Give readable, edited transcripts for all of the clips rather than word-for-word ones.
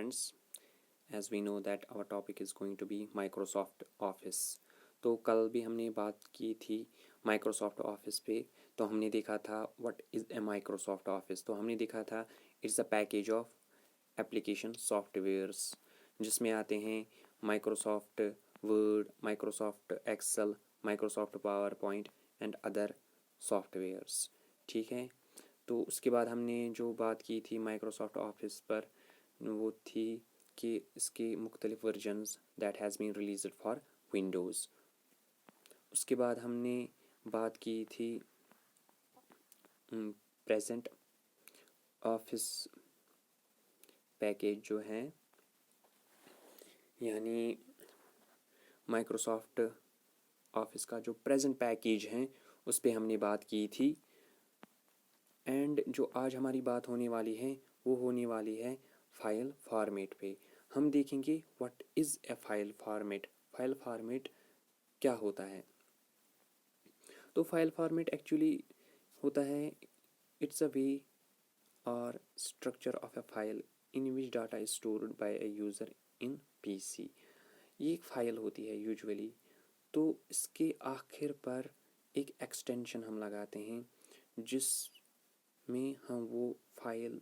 friends. As we know that our topic is going to be Microsoft Office. तो कल भी हमने बात की थी Microsoft Office पे. तो हमने देखा था what is a Microsoft Office. तो हमने देखा था it's a package of application softwares जिसमें आते हैं Microsoft Word, Microsoft Excel, Microsoft PowerPoint and other softwares. ठीक है. तो उसके बाद हमने जो बात की थी माइक्रोसॉफ्ट ऑफिस पर वो थी कि इसके मुख्तलिफ versions that has been released for Windows. उसके बाद हमने बात की थी प्रेजेंट ऑफिस पैकेज जो है यानी माइक्रोसॉफ्ट ऑफिस का जो प्रेजेंट पैकेज है उस पर हमने बात की थी. एंड जो आज हमारी बात होने वाली है वो होने वाली है फाइल फॉर्मेट पे. हम देखेंगे what is a file format. File format क्या होता है. तो फाइल फॉर्मेट एक्चुअली होता है इट्स अ वे और structure of A file in which data is stored bye A user in PC. ये एक फाइल होती है यूजुअली. तो इसके आखिर पर एक एक्सटेंशन हम लगाते हैं जिस में हम वो फाइल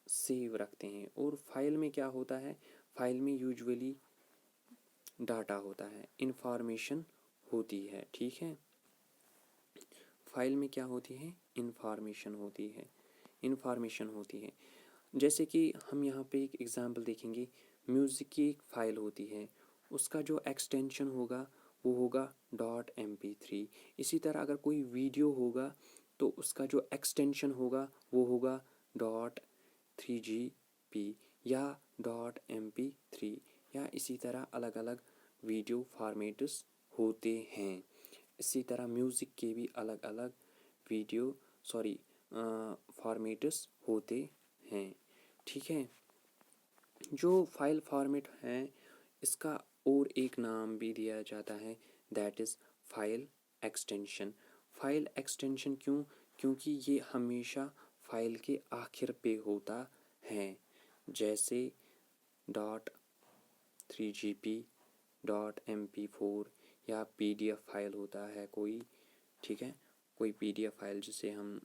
सेव रखते हैं. और फाइल में क्या होता है, फाइल में यूजुअली डाटा होता है, इंफॉर्मेशन होती है. ठीक है. फाइल में क्या होती है, इंफॉर्मेशन होती है. इंफॉर्मेशन होती है जैसे कि हम यहाँ पे एक एग्जांपल देखेंगे. म्यूज़िक की एक फ़ाइल होती है, उसका जो एक्सटेंशन होगा वो होगा .mp3. इसी तरह अगर कोई वीडियो होगा तो उसका जो एक्सटेंशन होगा वो होगा .3gp या .mp3 या इसी तरह अलग अलग वीडियो फॉर्मेट्स होते हैं. इसी तरह म्यूज़िक के भी अलग अलग वीडियो फॉर्मेट्स होते हैं. ठीक है. जो फाइल फॉर्मेट है इसका और एक नाम भी दिया जाता है that is file extension. File extension क्योंकि ये हमेशा फाइल के आखिर पे होता है. जैसे .3gp, .mp4 या PDF फाइल होता है कोई. ठीक है. कोई PDF फाइल जिसे हम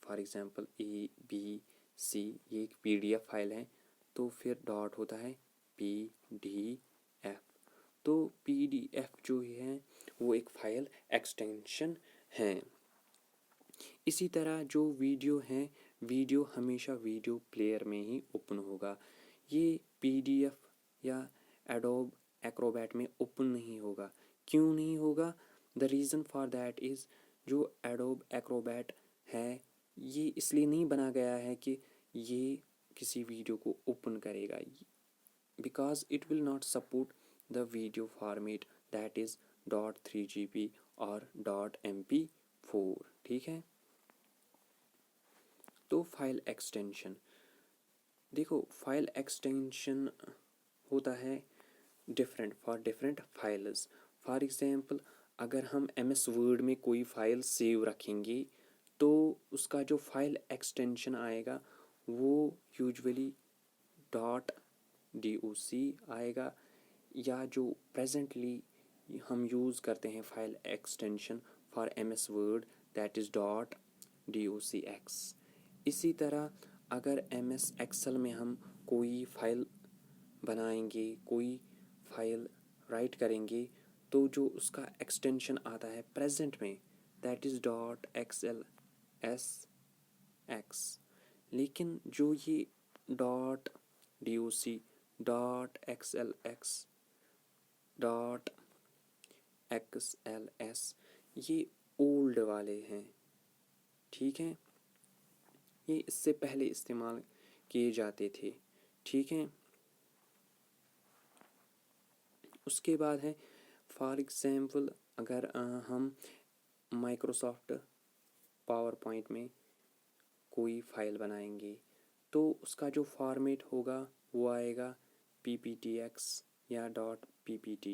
फॉर एग्ज़ाम्पल ABC ये एक PDF फाइल है तो फिर डॉट होता है PDF. तो PDF जो है वो एक फाइल एक्सटेंशन है. इसी तरह जो वीडियो है वीडियो हमेशा वीडियो प्लेयर में ही ओपन होगा. ये PDF या एडोब एक्रोबैट में ओपन नहीं होगा. क्यों नहीं होगा, the reason for that is जो एडोब एक्रोबैट है ये इसलिए नहीं बना गया है कि ये किसी वीडियो को ओपन करेगा, because it will not support the video format that is .3gp और .mp4. ठीक है. तो फाइल एक्सटेंशन देखो, फाइल एक्सटेंशन होता है different for different files. For example अगर हम MS वर्ड में कोई फ़ाइल सेव रखेंगे तो उसका जो फाइल एक्सटेंशन आएगा वो यूजुअली .doc आएगा. या जो प्रेजेंटली हम यूज़ करते हैं file extension for MS word that is .docx. इसी तरह अगर MS एक्सेल में हम कोई फ़ाइल बनाएंगे, कोई फ़ाइल राइट करेंगे तो जो उसका एक्सटेंशन आता है प्रेजेंट में दैट इज़ .xlsx. लेकिन जो ये .doc, .xlx, .xls ये ओल्ड वाले हैं. ठीक है. ये इससे पहले इस्तेमाल किए जाते थे. ठीक है. उसके बाद है फॉर एग्ज़ाम्पल अगर हम माइक्रोसॉफ्ट पावर पॉइंट में कोई फ़ाइल बनाएंगे तो उसका जो फॉर्मेट होगा वो आएगा PPTX या .ppt.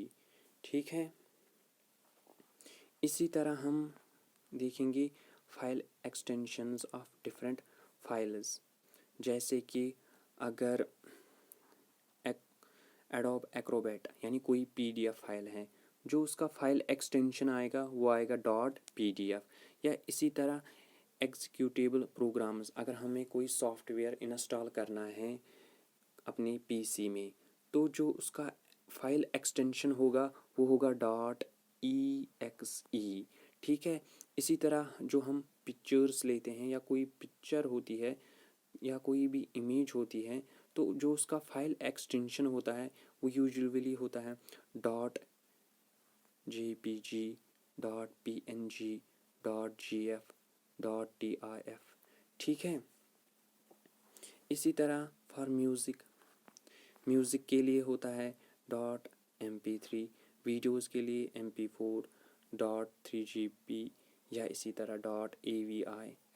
ठीक है. इसी तरह हम देखेंगे file extensions of different files. जैसे कि अगर एडोब एक्रोबैट यानी कोई PDF फाइल है, जो उसका फाइल एक्सटेंशन आएगा वो आएगा .pdf। या इसी तरह एग्जीक्यूटेबल प्रोग्राम्स, अगर हमें कोई सॉफ्टवेयर इंस्टॉल करना है अपने PC में, तो जो उसका फाइल एक्सटेंशन होगा वो होगा .exe। ठीक है। इसी तरह जो हम पिक्चर्स लेते हैं या कोई पिक्चर होती है या कोई भी इमेज होती है, तो जो उसका फाइल एक्सटेंशन होता है वो यूजुअली होता है .jpg, .png, .gf, .tif। ठीक है। इसी तरह फॉर म्यूज़िक के लिए होता है .mp3, वीडियोज़ के लिए mp4, .3gp या इसी तरह .avi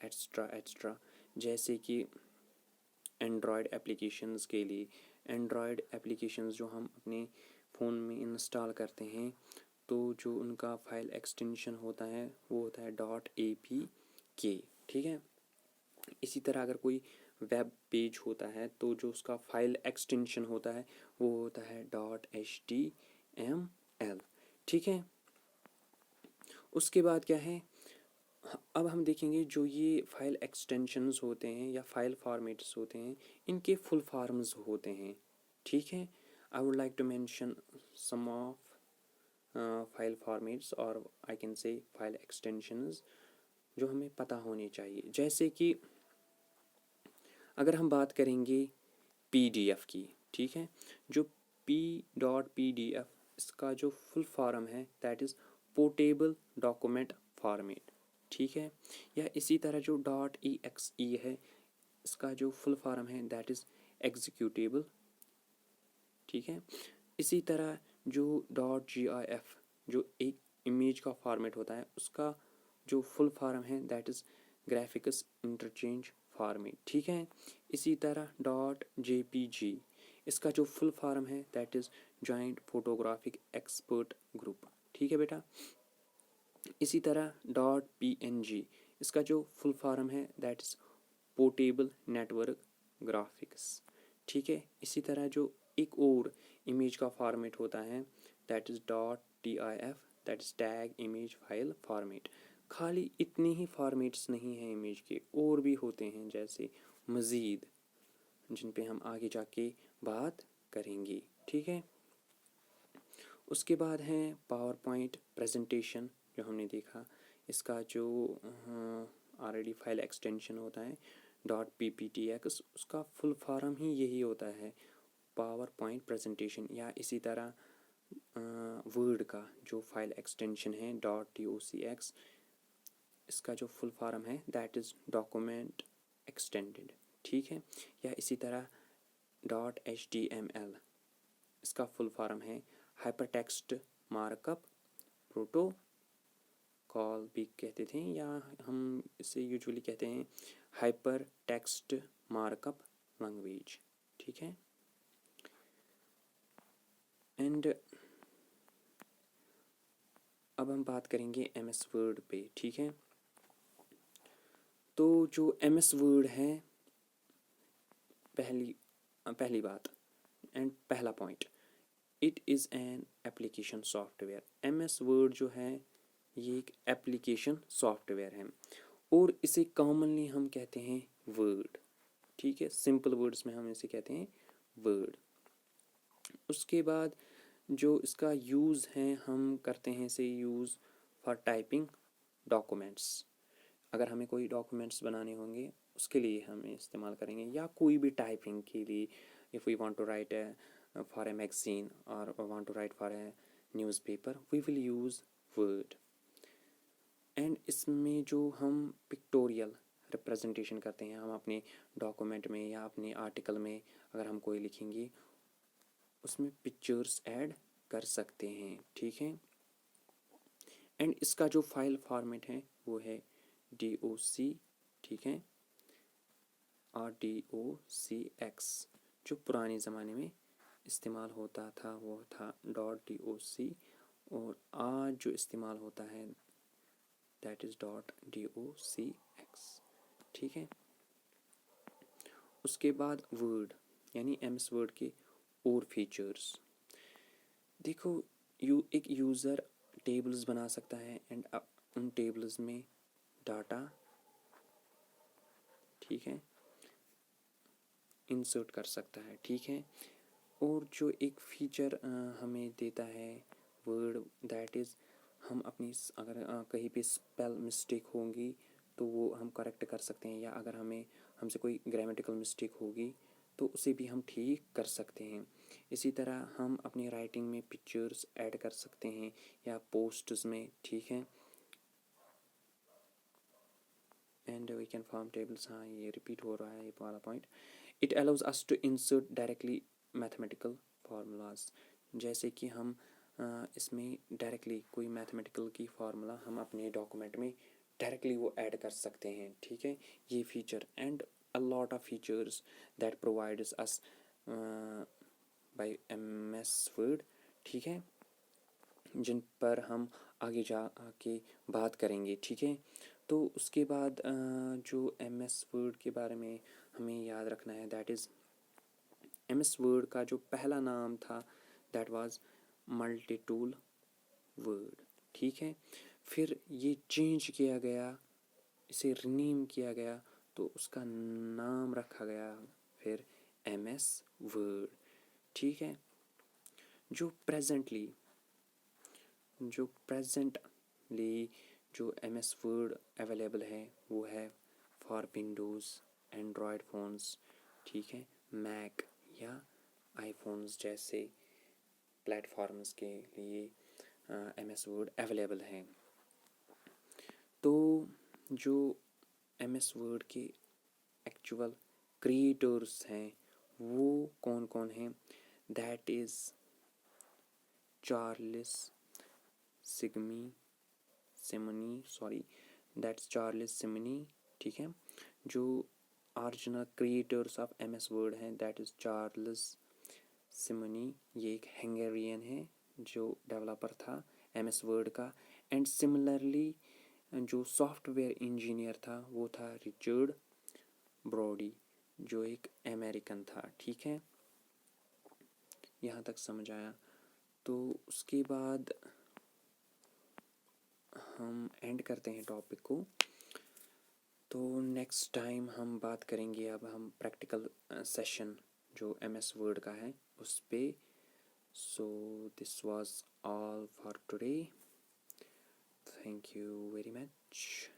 एक्स्ट्रा। जैसे कि एंड्रॉयड एप्लीकेशंस के लिए, एंड्रॉयड एप्लीकेशंस जो हम अपने फ़ोन में इंस्टॉल करते हैं, तो जो उनका फाइल एक्सटेंशन होता है वो होता है .apk। ठीक है। इसी तरह अगर कोई वेब पेज होता है तो जो उसका फाइल एक्सटेंशन होता है वो होता है .html। ठीक है। उसके बाद क्या है, अब हम देखेंगे जो ये फाइल एक्सटेंशंस होते हैं या फाइल फॉर्मेट्स होते हैं, इनके फुल फॉर्म्स होते हैं। ठीक है। I would like to mention some of file formats और I can say file extensions जो हमें पता होने चाहिए। जैसे कि अगर हम बात करेंगे PDF की, ठीक है, जो p.pdf इसका जो फुल फॉर्म है that is portable document format. ठीक है। या इसी तरह जो .exe है इसका जो फुल फॉर्म है दैट इज़ एग्जीक्यूटेबल। ठीक है। इसी तरह जो .gif जो एक इमेज का फॉर्मेट होता है उसका जो फुल फॉर्म है that is graphics interchange format. ठीक है। इसी तरह .jpg इसका जो फुल फॉर्म है that is joint photographic expert group. ठीक है बेटा। इसी तरह .png इसका जो फुल फॉर्म है that is portable network graphics. ठीक है। इसी तरह जो एक और इमेज का फॉर्मेट होता है that is .tif that is tag image file format. खाली इतनी ही फॉर्मेट्स नहीं हैं इमेज के, और भी होते हैं जैसे मज़ीद, जिन पे हम आगे जाके बात करेंगे। ठीक है। उसके बाद है पावर पॉइंट प्रेजेंटेशन जो हमने देखा, इसका जो ऑलरेडी फाइल एक्सटेंशन होता है .pptx, उसका फुल फॉर्म ही यही होता है पावर पॉइंट प्रेजेंटेशन। या इसी तरह वर्ड का जो फाइल एक्सटेंशन है .docx इसका जो फुल फॉर्म है दैट इज़ डॉक्यूमेंट एक्सटेंडेड। ठीक है। या इसी तरह .html इसका फुल फॉर्म है हाइपरटेक्स्ट मार्कअप प्रोटोकॉल भी कहते थे, या हम इसे यूजुअली कहते हैं हाइपर टेक्स्ट मार्कअप लैंग्वेज। ठीक है। एंड अब हम बात करेंगे MS वर्ड पे। ठीक है। तो जो MS वर्ड है, पहली बात एंड पहला point, it is an application software. MS word जो है ये एक एप्लीकेशन सॉफ्टवेयर है और इसे कॉमनली हम कहते हैं वर्ड। ठीक है। सिंपल वर्ड्स में हम इसे कहते हैं वर्ड। उसके बाद जो इसका यूज़ है, हम करते हैं इसे यूज़ फॉर टाइपिंग डॉक्यूमेंट्स। अगर हमें कोई डॉक्यूमेंट्स बनाने होंगे उसके लिए हम इस्तेमाल करेंगे, या कोई भी टाइपिंग के लिए, if we want to write for a magazine और want to write for a newspaper, we will use Word. And इसमें जो हम पिक्टोरियल रिप्रेजेंटेशन करते हैं, हम अपने डॉक्यूमेंट में या अपने आर्टिकल में अगर हम कोई लिखेंगे उसमें पिक्चर्स ऐड कर सकते हैं। ठीक है। एंड इसका जो फाइल फॉर्मेट है वो है DOC। ठीक है। और DOCX जो पुराने ज़माने में इस्तेमाल होता था वो था .doc, और आज जो इस्तेमाल होता है दैट इज़ .docx। ठीक है। उसके बाद वर्ड यानी MS वर्ड के और फीचर्स। देखो, एक यूज़र टेबल्स बना सकता है एंड उन टेबल्स में डाटा, ठीक है, इंसर्ट कर सकता है, ठीक है। और जो एक फीचर हमें देता है वर्ड, दैट इज़ हम अपनी अगर कहीं पे स्पेल मिस्टेक होंगी तो वो हम करेक्ट कर सकते हैं, या अगर हमसे कोई ग्रामेटिकल मिस्टेक होगी तो उसे भी हम ठीक कर सकते हैं। इसी तरह हम अपनी राइटिंग में पिक्चर्स ऐड कर सकते हैं या पोस्ट्स में, ठीक है। And we can form tables, हाँ ये रिपीट हो रहा है ये वाला point. It allows us to insert directly mathematical formulas, जैसे कि हम इसमें डायरेक्टली कोई मैथमेटिकल की फार्मूला हम अपने डॉक्यूमेंट में डायरेक्टली वो ऐड कर सकते हैं, ठीक है। ये feature and a lot of features that provides us by MS Word, ठीक है, जिन पर हम आगे जा के बात करेंगे, ठीक है। तो उसके बाद जो MS वर्ड के बारे में हमें याद रखना है, दैट इज़ MS वर्ड का जो पहला नाम था that was multi tool word, ठीक है। फिर ये चेंज किया गया, इसे रीनेम किया गया, तो उसका नाम रखा गया फिर MS वर्ड, ठीक है। जो प्रेजेंटली जो MS वर्ड अवेलेबल है वो है फॉर विंडोज़, एंड्रॉयड फ़ोन्स, ठीक है, मैक या आईफोन्स जैसे प्लेटफॉर्म्स के लिए MS वर्ड अवेलेबल हैं। तो जो MS वर्ड के एक्चुअल क्रिएटर्स हैं वो कौन कौन हैं, दैट इज़ चार्ल्स सिमनी, ठीक है। जो original creators of MS word हैं दैट इज़ चार्ल्स सिमनी, ये एक हंगेरियन है जो डेवलपर था MS वर्ड का। एंड सिमिलरली जो सॉफ्टवेयर इंजीनियर था वो था रिचर्ड ब्रॉडी, जो एक अमेरिकन था, ठीक है। यहाँ तक समझ आया। तो उसके बाद हम एंड करते हैं टॉपिक को। तो नेक्स्ट टाइम हम बात करेंगे, अब हम प्रैक्टिकल सेशन जो MS वर्ड का है उस पे। So this was all for today, thank you very much.